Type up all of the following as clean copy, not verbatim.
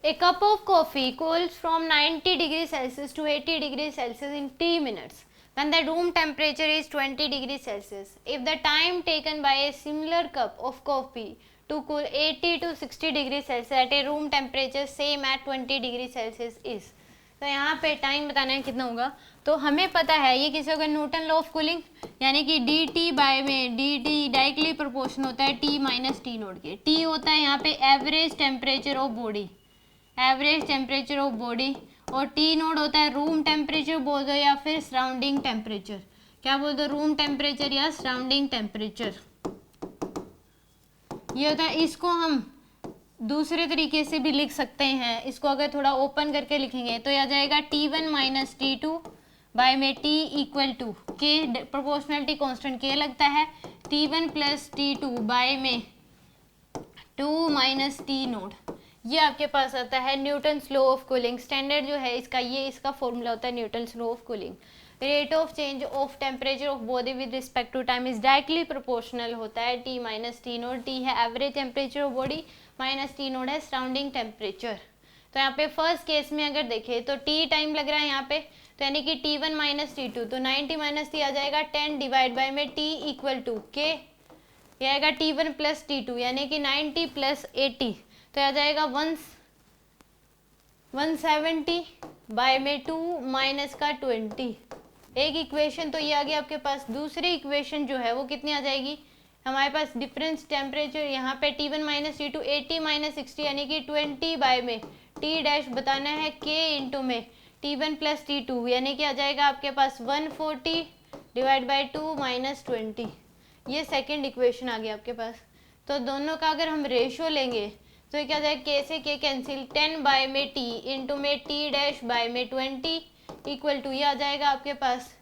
A cup of coffee cools from 90 degrees Celsius to 80 degrees Celsius in 3 minutes when the room temperature is 20 degrees Celsius. If the time taken by a similar cup of coffee to cool 80 to 60 degrees Celsius at a room temperature same at 20 degrees Celsius is, तो यहाँ पे time बताना है कितना होगा। तो हमें पता है ये किसी होगा, न्यूटन लॉ ऑफ कूलिंग, यानी कि डी टी बाय में डी टी डायरेक्टली प्रोपोर्शन होता है टी माइनस टी नोट के। टी होता है यहाँ पे average temperature of body, average temperature of body, और टी नोट होता है रूम टेम्परेचर बोल दो या फिर सराउंडिंग टेम्परेचर। क्या बोल दो, रूम टेम्परेचर या सराउंडिंग टेम्परेचर, ये होता है। इसको हम दूसरे तरीके से भी लिख सकते हैं, इसको अगर थोड़ा ओपन करके लिखेंगे तो यह आ जाएगा T1 माइनस T2 बाय में T इक्वल टू के, प्रोपोर्शनलिटी कांस्टेंट के लगता है, T1 प्लस T2 बाय में 2 माइनस टी नोट। ये आपके पास आता है Newton's law of cooling. Standard जो है इसका, ये इसका फॉर्मूला होता है Newton's law of cooling. Rate of change of temperature of body with respect to time is directly proportional होता है T minus T naught. T है average temperature of body, minus T naught है surrounding temperature. तो यहाँ पे first case में अगर देखें तो टी टाइम लग रहा है यहाँ पे, तो यानी कि T1 माइनस T2, तो 90 माइनस टी आ जाएगा 10 डिवाइड बाय में T इक्वल टू के, ये आएगा T1 प्लस T2 यानी कि 90 प्लस 80, तो आ जाएगा 170 बाय में 2 माइनस का 20। एक इक्वेशन तो ये आ गया आपके पास। दूसरी इक्वेशन जो है वो कितनी आ जाएगी हमारे पास, डिफरेंस टेम्परेचर यहाँ पे T1 माइनस T2 80 माइनस 60 यानी कि 20 बाय में T डैश बताना है K इंटू में T1 प्लस T2 यानी कि आ जाएगा आपके पास 140 डिवाइड बाय 2 माइनस 20। ये सेकेंड इक्वेशन आ गया आपके पास। तो दोनों का अगर हम रेशियो लेंगे तो ये क्या जाएगा, K से K कैंसिल, 10 बाय में T इंटू में T डैश बाय में 20 इक्वल टू, ये आ जाएगा आपके पास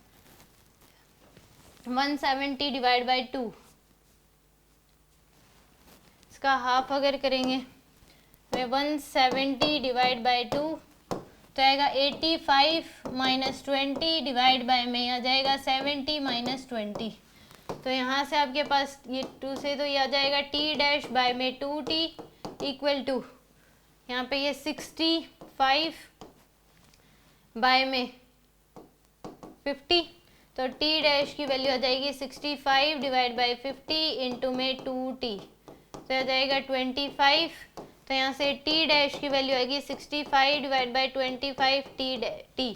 170 डिवाइड बाय 2। इसका हाफ अगर करेंगे तो 170 डिवाइड बाय 2 तो आएगा 85 माइनस 20 डिवाइड बाय में आ जाएगा 70 माइनस 20। तो यहाँ से आपके पास ये 2 से तो ये आ जाएगा T डैश बाय में 2T इक्वल टू, यहाँ पे ये 65 बाय में 50, तो T डैश की वैल्यू आ जाएगी 65 डिवाइड बाय 50 इंटू में 2T, तो आ जाएगा 25। तो यहाँ से T डैश की वैल्यू आएगी 65 डिवाइड बाय 25 T।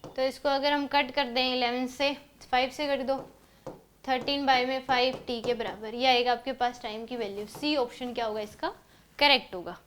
तो इसको अगर हम कट कर दें 11 से, 5 से कट दो, 13 बाय में 5 T के बराबर, ये आएगा आपके पास टाइम की वैल्यू। सी ऑप्शन क्या होगा इसका करेक्ट होगा।